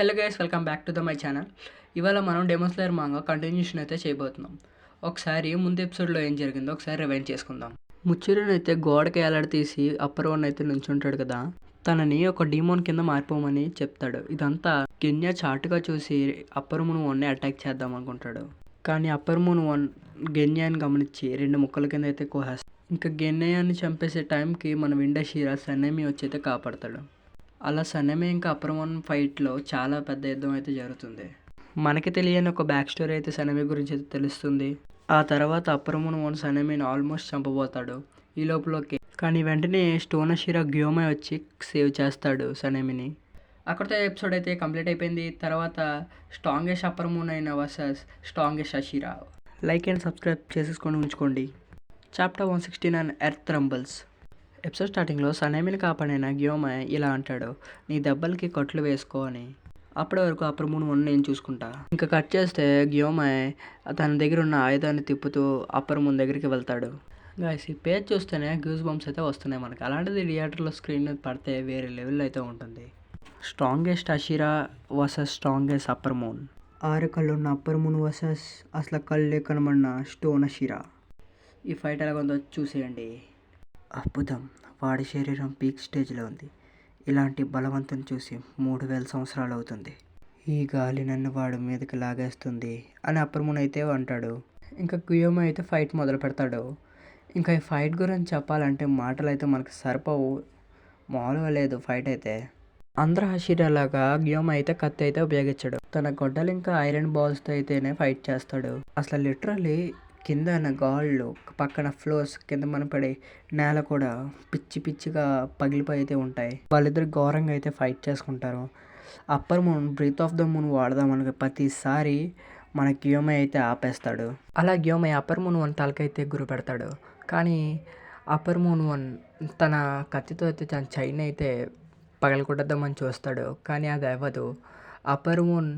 Hello guys, welcome back to my channel. ఇవాళ మనం demon slayer manga continuation అయితే చేయబోతున్నాం. ఒకసారి ముందు ఎపిసోడ్లో ఏం జరిగిందో ఒకసారి రివైండ్ చేసుకుందాం. ముచ్చిరుని అయితే గోడకి తీసి అప్పర్ వన్ అయితే నుంచుంటాడు కదా, తనని ఒక డీమోన్ కింద మారిపోమని చెప్తాడు. ఇదంతా గెన్యా చాటుగా చూసి అప్పర్ మూన్ వన్ని అటాక్ చేద్దాం అనుకుంటాడు. కానీ అప్పర్ మూన్ వన్ గెన్యాని గమనించి 2 ముక్కల కింద అయితే కోసేస్తాడు. ఇంకా గెన్యాన్ని చంపేసే టైంకి మన విండషీరా సన్నమి వచ్చి అయితే కాపాడతాడు. అలా సన్నమే ఇంకా అప్పర్ వన్ ఫైట్లో చాలా పెద్ద యుద్ధం అయితే జరుగుతుంది. మనకి తెలియని ఒక బ్యాక్ స్టోరీ అయితే సన్నమి గురించి అయితే తెలుస్తుంది. ఆ తర్వాత అప్పర్ వన్ సన్నమిని ఆల్మోస్ట్ చంపబోతాడు ఈ లోపలకి. కానీ వెంటనే స్టోనషిరా గ్యోమై వచ్చి సేవ్ చేస్తాడు సన్నమిని. అక్కడితో ఎపిసోడ్ అయితే కంప్లీట్ అయిపోయింది. తర్వాత స్ట్రాంగెస్ట్ అప్పర్ మూన్ అయిన వర్సెస్ స్ట్రాంగెస్ట్ అషిరా. లైక్ అండ్ సబ్స్క్రైబ్ చేసేసుకొని ఉంచుకోండి. Chapter 169 earth రంబల్స్. ఎపిసోడ్ స్టార్టింగ్లో సనేమిని కాపాడిన గ్యోమై ఇలా అంటాడు, నీ దెబ్బలకి కట్లు వేసుకో అని. అప్పటి వరకు అప్పర్ మూన్ వన్ నేను చూసుకుంటా. ఇంకా కట్ చేస్తే గ్యోమై తన దగ్గర ఉన్న ఆయుధాన్ని తిప్పుతూ అప్పర్ మూన్ దగ్గరికి వెళ్తాడు. గాయస్, ఈ పేజ్ చూస్తేనే గ్యూస్ బంప్స్ అయితే వస్తున్నాయి మనకి. అలాంటిది థియేటర్లో స్క్రీన్ మీద పడితే వేరే లెవెల్ అయితే ఉంటుంది. స్ట్రాంగెస్ట్ అషిరా వర్సెస్ స్ట్రాంగెస్ట్ అప్పర్ మూన్. 6 కళ్ళు ఉన్న అప్పర్ మూన్ వర్సెస్ అసలు కళ్ళే కనబడిన స్టోన్ అషిరా. ఈ ఫైట్ ఎలాగొందో చూసేయండి. అద్భుతం. వాడి శరీరం పీక్ స్టేజ్లో ఉంది. ఇలాంటి బలవంతుని చూసి 3000 సంవత్సరాలు అవుతుంది. ఈ గాలి నన్ను వాడి మీదకి లాగేస్తుంది అని అప్పర్ మూన్ అయితే అంటాడు. ఇంకా గ్యోమై అయితే ఫైట్ మొదలు పెడతాడు. ఇంకా ఈ ఫైట్ గురించి చెప్పాలంటే మాటలు అయితే మనకు సరిపోవు. మామూలుగా లేదు ఫైట్ అయితే. అందరూ హషిరాలాగా గ్యోమై అయితే కత్తి అయితే ఉపయోగించాడు. తన గొడ్డలు ఇంకా ఐరన్ బాల్స్తో అయితేనే ఫైట్ చేస్తాడు. అసలు లిటరల్లీ కింద గాళ్ళు పక్కన ఫ్లోర్స్ కింద మన పడే నేల కూడా పిచ్చి పిచ్చిగా పగిలిపోయి అయితే ఉంటాయి. వాళ్ళిద్దరు ఘోరంగా అయితే ఫైట్ చేసుకుంటారు. Upper moon breath of the moon వాడదామని ప్రతిసారి మన గ్యోమై అయితే ఆపేస్తాడు. అలా గ్యోమై అప్పర్ మూన్ వన్ తలకైతే గురి పెడతాడు. కానీ అప్పర్ మూన్ వన్ తన కత్తితో అయితే తన చైన్ అయితే పగలగొట్టద్దామని చూస్తాడు. కానీ అది అవ్వదు. అప్పర్ మూన్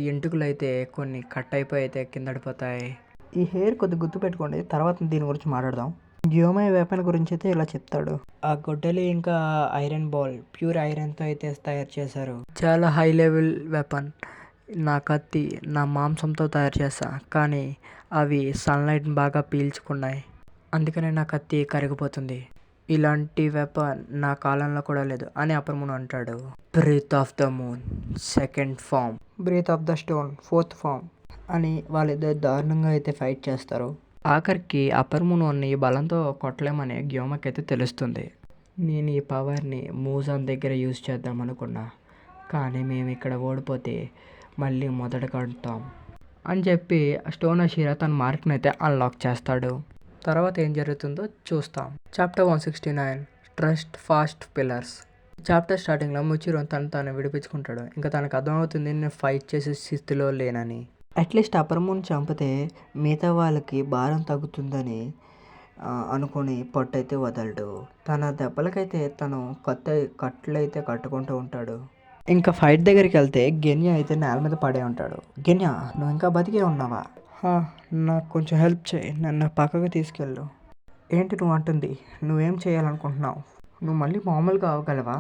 ఎంటుకలు అయితే కొన్ని కట్ అయిపోయి అయితే కిందడిపోతాయి. ఈ హెయిర్ కొద్దిగా గుర్తుపెట్టుకోండి, తర్వాత దీని గురించి మాట్లాడదాం. గ్యోమై వెపన్ గురించి అయితే ఇలా చెప్తాడు. ఆ గొడ్డలి ఇంకా ఐరన్ బాల్ ప్యూర్ ఐరన్తో అయితే తయారు చేశారు. చాలా హై లెవెల్ వెపన్. నా కత్తి నా మాంసంతో తయారు చేశా, కానీ అవి సన్లైట్ని బాగా పీల్చుకున్నాయి, అందుకనే నా కత్తి కరిగిపోతుంది. ఇలాంటి వెపన్ నా కాలంలో కూడా లేదు అని అప్పర్ మూన్ అంటాడు. Breath of the moon second form, breath of the stone fourth form అని వాళ్ళిద్దరు దారుణంగా అయితే ఫైట్ చేస్తారు. ఆఖరికి అప్పర్ మూన్ వన్ని బలంతో కొట్టలేమని గ్యోమైకి అయితే తెలుస్తుంది. నేను ఈ పవర్ని మూజాన్ దగ్గర యూజ్ చేద్దాం అనుకున్నా, కానీ మేము ఇక్కడ ఓడిపోతే మళ్ళీ మొదట కడతాం అని చెప్పి స్టోన్ అషిరా తన మార్క్ని అయితే అన్లాక్ చేస్తాడు. తర్వాత ఏం జరుగుతుందో చూస్తాం. Chapter 169 trust fast pillars. Chapter స్టార్టింగ్లో ముచిరో తను విడిపించుకుంటాడు. ఇంకా తనకు అర్థమవుతుంది నేను ఫైట్ చేసే స్థితిలో లేనని. అట్లీస్ట్ అప్పర్ మూన్ చంపితే మిగతా వాళ్ళకి భారం తగ్గుతుందని అనుకుని పొట్టయితే వదలడు. తన దెబ్బలకైతే తను కట్లు అయితే కట్టుకుంటూ ఉంటాడు. ఇంకా ఫైట్ దగ్గరికి వెళ్తే గెన్యా అయితే నేల మీద పడే ఉంటాడు. గెన్యా, నువ్వు ఇంకా బతికే ఉన్నావా? నాకు కొంచెం హెల్ప్ చేయి, నన్ను పక్కకు తీసుకెళ్ళు. ఏంటి నువ్వు అంటుంది? నువ్వేం చేయాలనుకుంటున్నావు? నువ్వు మళ్ళీ మామూలుగా అవ్వగలవా?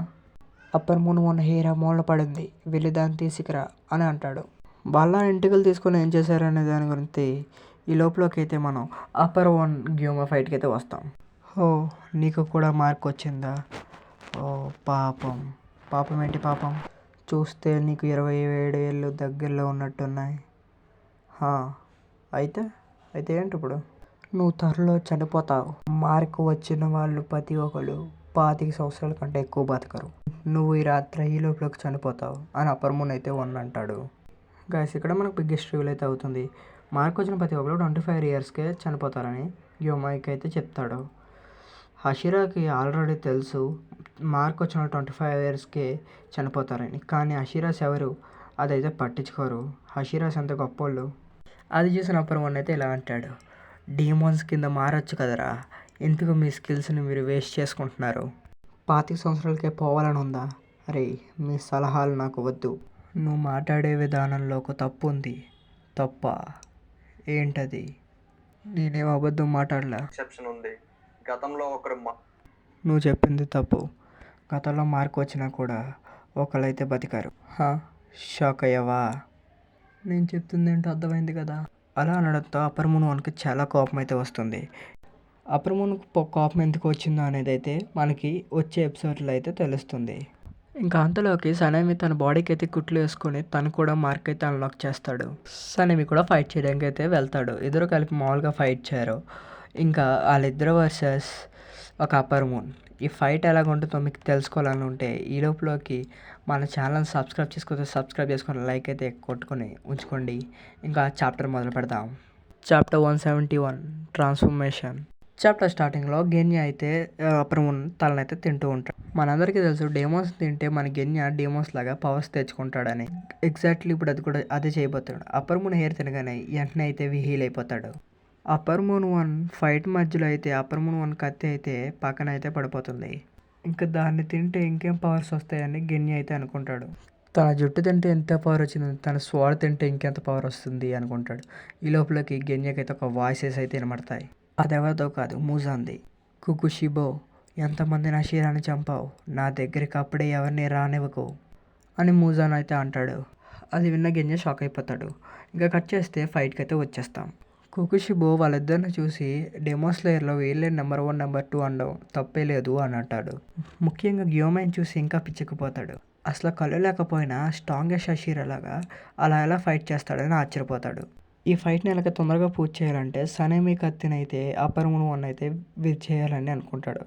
అప్పర్ మూన్ వన్ హెయిర్ మూల పడింది, వెళ్ళి దాన్ని తీసుకురా అని అంటాడు. వాళ్ళ ఎంటికలు తీసుకొని ఏం చేశారనే దాని గురించి ఈ లోపలకి అయితే మనం అప్పర్ వన్ గ్యోమై ఫైట్కి అయితే వస్తాం. ఓ, నీకు కూడా మార్క్ వచ్చిందా? ఓ పాపం. పాపం ఏంటి పాపం? చూస్తే నీకు 27 ఏళ్ళు దగ్గరలో ఉన్నట్టున్నాయి. అయితే అయితే ఏంటి ఇప్పుడు? నువ్వు త్వరలో చనిపోతావు. మార్క్ వచ్చిన వాళ్ళు ప్రతి ఒక్కరు 25 సంవత్సరాల కంటే ఎక్కువ బతకరు. నువ్వు ఈ రాత్రి ఈ లోపలికి చనిపోతావు అని అప్పర్ మూన్ అయితే వన్ అంటాడు. గైస్, ఇక్కడ మనకు బిగ్గెస్ట్ రివీల్ అయితే అవుతుంది. మార్క్ వచ్చిన ప్రతి ఒక్కరు 25 ఇయర్స్కే చనిపోతారని గ్యోమైకి అయితే చెప్తాడు. హషిరాకి ఆల్రెడీ తెలుసు మార్క్ వచ్చిన 25 ఇయర్స్కే చనిపోతారని, కానీ హషిరాస్ ఎవరు అదైతే పట్టించుకోరు. హషిరాస్ ఎంత గొప్పోళ్ళు. అది చూసిన అప్పర్ వన్ అయితే ఇలా అంటాడు, డీమోన్స్ కింద మారచ్చు కదరా, ఎందుకు మీ స్కిల్స్ని మీరు వేస్ట్ చేసుకుంటున్నారు? 25 సంవత్సరాలకే పోవాలని ఉందా? అరే, మీ సలహాలు నాకు వద్దు. నువ్వు మాట్లాడే విధానంలో ఒక తప్పు ఉంది. తప్ప ఏంటది? నేనేం అబద్ధం మాట్లాడలే. ఉంది. గతంలో ఒకరు నువ్వు చెప్పింది తప్పు. గతంలో మార్క్ వచ్చినా కూడా ఒకళ్ళైతే బతికారు. షాక్ అయ్యావా? నేను చెప్తుంది ఏంటో అర్థమైంది కదా. అలా అనడంతో అప్పర్ మూన్ వన్కి చాలా కోపం అయితే వస్తుంది. అప్పర్ మూన్కి కోపం ఎందుకు వచ్చిందో అనేది అయితే మనకి వచ్చే ఎపిసోడ్లో అయితే తెలుస్తుంది. ఇంకా అంతలోకి సనేమి తన బాడీకి అయితే కుట్లు వేసుకొని తను కూడా మార్క్ అయితే అన్లాక్ చేస్తాడు. సనేమి కూడా ఫైట్ చేయడానికి అయితే వెళ్తాడు. ఇద్దరు కలిపి మామూలుగా ఫైట్ చేయరు. ఇంకా వాళ్ళిద్దరు వర్సెస్ ఒక అప్పర్ మూన్. ఈ ఫైట్ ఎలాగ ఉంటుందో మీకు తెలుసుకోవాలని ఉంటే ఈ లోపలికి మన ఛానల్ సబ్స్క్రైబ్ చేసుకొని లైక్ అయితే కొట్టుకొని ఉంచుకోండి. ఇంకా చాప్టర్ మొదలు పెడదాం. Chapter 171 transformation. చాప్టర్ స్టార్టింగ్లో గెన్యా అయితే అప్పర్ మూన్ తలనైతే తింటూ ఉంటాడు. మనందరికీ తెలుసు డేమోస్ తింటే మన గెన్యా డేమోస్ లాగా పవర్స్ తెచ్చుకుంటాడని. ఎగ్జాక్ట్లీ ఇప్పుడు అది కూడా అదే చేయబోతాడు. అప్పర్ మూన్ హెయిర్ తినగానే వెంటనే అయితే హీల్ అయిపోతాడు. అప్పర్ మూన్ వన్ ఫైట్ మధ్యలో అయితే అప్పర్ మూన్ వన్ కత్తి అయితే పక్కన అయితే పడిపోతుంది. ఇంకా దాన్ని తింటే ఇంకేం పవర్స్ వస్తాయని గెన్యా అయితే అనుకుంటాడు. తన జుట్టు తింటే ఎంత పవర్ వచ్చింది, తన స్వాడ్ తింటే ఇంకెంత పవర్ వస్తుంది అనుకుంటాడు. ఈ లోపలికి గెన్యాకి అయితే ఒక వాయిసెస్ అయితే వినబడతాయి. అదెవరిదో కాదు, మూజాంది. కుకుషిబో, ఎంతమంది నా షీరాన్ని చంపావు, నా దగ్గరికి అప్పుడే ఎవరిని రానివ్వకు అని మూజాన్ అయితే అంటాడు. అది విన్న గెన్యా షాక్ అయిపోతాడు. ఇంకా కట్ చేస్తే ఫైట్కి అయితే వచ్చేస్తాం. కుకుషిబో వాళ్ళిద్దరిని చూసి డెమోస్ లేయర్లో వీళ్ళే నెంబర్ 1 నెంబర్ 2 అనడం తప్పే లేదు అని అంటాడు. ముఖ్యంగా గ్యోమైన్ చూసి ఇంకా పిచ్చెక్కిపోతాడు. అసలు కళ్ళు లేకపోయినా స్ట్రాంగెస్ట్ షీరా లాగా అలా ఎలా ఫైట్ చేస్తాడని ఆశ్చర్యపోతాడు. ఈ ఫైట్ని ఎలాగ తొందరగా పూర్తి చేయాలంటే సనేమి కత్తినైతే అప్పర్ మూన్ వన్ అయితే విత్ చేయాలని అనుకుంటాడు.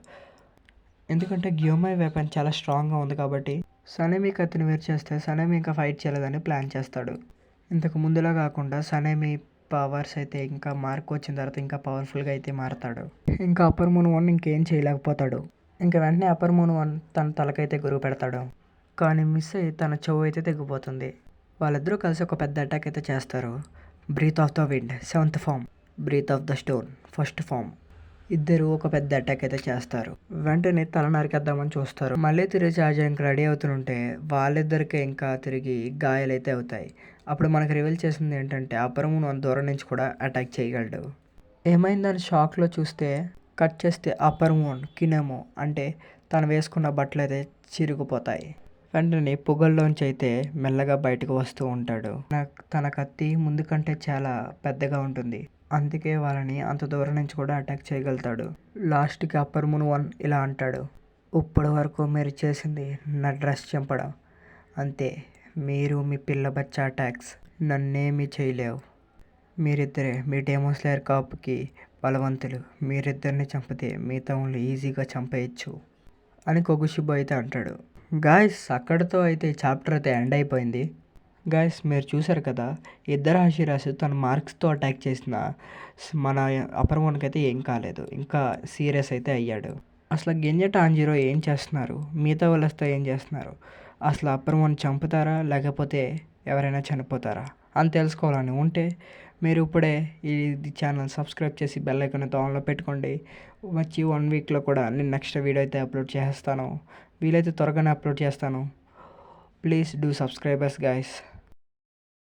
ఎందుకంటే గ్యోమై వెపన్ చాలా స్ట్రాంగ్గా ఉంది కాబట్టి సనేమి కత్తిని వేరు చేస్తే సనేమి ఇంకా ఫైట్ చేయలేదని ప్లాన్ చేస్తాడు. ఇంతకు ముందులా కాకుండా సనేమి పవర్స్ అయితే ఇంకా మార్క్ వచ్చిన తర్వాత ఇంకా పవర్ఫుల్గా అయితే మారతాడు. ఇంకా అప్పర్ మూన్ వన్ ఇంకేం చేయలేకపోతాడు. ఇంకా వెంటనే అప్పర్ మూన్ వన్ తన తలకైతే గురువు పెడతాడు. కానీ మిస్ అయ్యి తన చెవు అయితే తెగిపోతుంది. వాళ్ళిద్దరూ కలిసి ఒక పెద్ద అటాక్ అయితే చేస్తారు. Breath of the wind 7th form, breath of the stone 1st form. ఇద్దరు ఒక పెద్ద అటాక్ అయితే చేస్తారు. వెంటనే తల నరికేద్దామని చూస్తారు. మళ్ళీ తిరిగి చార్జ్ ఇంకా రెడీ అవుతుంటే వాళ్ళిద్దరికి ఇంకా తిరిగి గాయాలైతే అవుతాయి. అప్పుడు మనకు రివీల్ చేసింది ఏంటంటే అప్పర్ మూన్ వన్ దూరం నుంచి కూడా అటాక్ చేయగలడు. ఏమైందని షాక్లో చూస్తే కట్ చేస్తే అప్పర్ మూన్ కినెమో అంటే తను వేసుకున్న బట్టలు అయితే చిరిగిపోతాయి. వెంటనే పొగల్లోంచి అయితే మెల్లగా బయటకు వస్తూ ఉంటాడు. తన కత్తి ముందు కంటే చాలా పెద్దగా ఉంటుంది. అందుకే వాళ్ళని అంత దూరం నుంచి కూడా అటాక్ చేయగలుగుతాడు. లాస్ట్కి అప్పర్ మూన్ వన్ ఇలా అంటాడు, ఇప్పటి వరకు మీరు చేసింది నా డ్రెస్ చంపడం అంతే. మీరు మీ పిల్ల బచ్చా అటాక్స్ నన్నేమీ చేయలేవు. మీరిద్దరే మీ డెమోస్ లేయర్ కాపుకి బలవంతులు. మీరిద్దరిని చంపితే మిగతా వాళ్ళు ఈజీగా చంపేయచ్చు అని కుకుషిబో అయితే అంటాడు. గాయస్ అక్కడితో అయితే ఈ చాప్టర్ అయితే ఎండ్ అయిపోయింది. గాయస్ మీరు చూసారు కదా, ఇద్దరు హషిరాస్ తన మార్క్స్తో అటాక్ చేసిన మన అప్పర్ మూన్కి అయితే ఏం కాలేదు, ఇంకా సీరియస్ అయితే అయ్యాడు. అసలు గెన్యా టాంజిరో ఏం చేస్తున్నారు, మిగతా వాళ్ళతో ఏం చేస్తున్నారు, అసలు అప్పర్ మూన్ చంపుతారా లేకపోతే ఎవరైనా చనిపోతారా అని తెలుసుకోవాలని ఉంటే మీరు ఇప్పుడే ఈ ఛానల్ సబ్స్క్రైబ్ చేసి బెల్ ఐకాన్ అయితే ఆన్లో పెట్టుకోండి. వచ్చి 1 వీక్లో కూడా నేను నెక్స్ట్ వీడియో అయితే అప్లోడ్ చేస్తాను. వీలైతే త్వరగానే అప్లోడ్ చేస్తాను. Please do subscribers guys.